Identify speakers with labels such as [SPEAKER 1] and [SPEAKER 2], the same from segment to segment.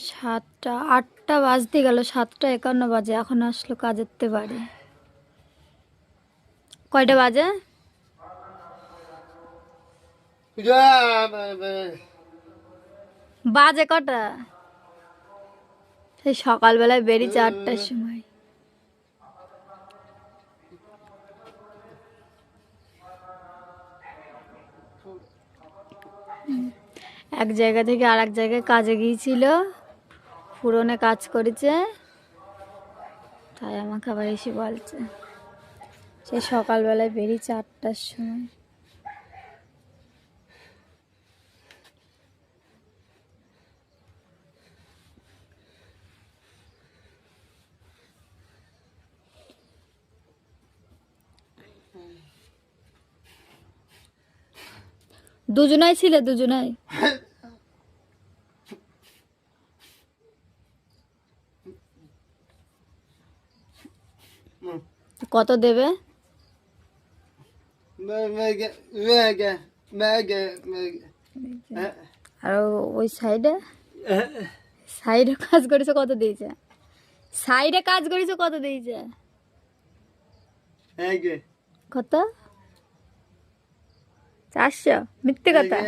[SPEAKER 1] 7টা 8টা বাজতে গেল, 7টা 51 বাজে, এখন আসলো কাজেরতে বাড়ি। কয়টা বাজে? বাজে কটা? সেই সকালবেলায় বেরিয়েছে 8টার সময়। এক জায়গা থেকে আর এক জায়গায় কাজে গিয়েছিল, পুরনে কাজ করেছে, তাই আমাকে আবার এসে বলছে সে সকালবেলায় বেরিয়েছে 8টার সময়। দুজনাই ছিলে? দুজনাই? কত দেবে? আর ওই সাইডে সাইডে কাজ করেছে, কত দিয়েছে? সাইডে কাজ করেছে, কত দিয়েছে? কত? 400? মিথ্যে কথা।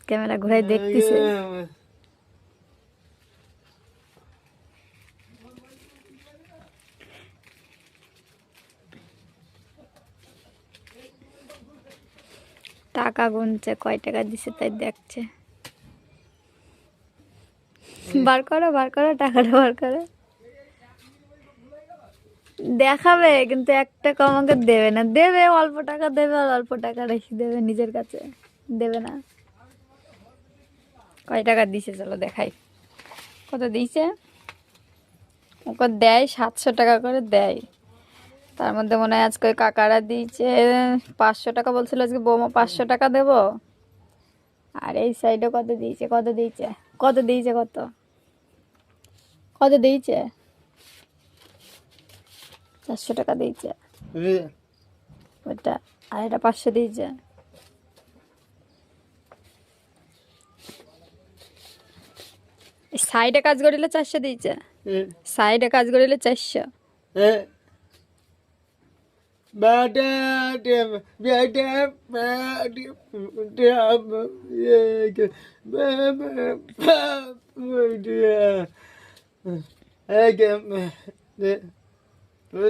[SPEAKER 1] ক্যামেরা ঘুরাই দেখতেছে। টাকা গুনছে, কয় টাকা দিছে তাই দেখছে। বার করো, বার করো, টাকাটা বার করো। দেখাবে কিন্তু 1 টাকা আমাকে দেবে না। দেবে অল্প টাকা দেবে, আর অল্প টাকা রেখে দেবে নিজের কাছে, দেবে না। কয় টাকা দিছে চলো দেখাই। কত দিয়েছে? ওকে দেয় 700 টাকা করে দেয়। তার মধ্যে মনে হয় আজকে ওই কাকারা দিয়েছে 500 টাকা, বলছিল আজকে বৌমা 500 টাকা দেবো। আর এই সাইডে কত দিয়েছে? কত দিয়েছে? কত দিয়েছে? কত কত দিয়েছে? 400 টাকা দিয়েছে ওটা, আর এটা 500 দিয়েছে। সাইডে কাজ করিলে 400 দিয়েছে। সাইডে কাজ করিলে 400।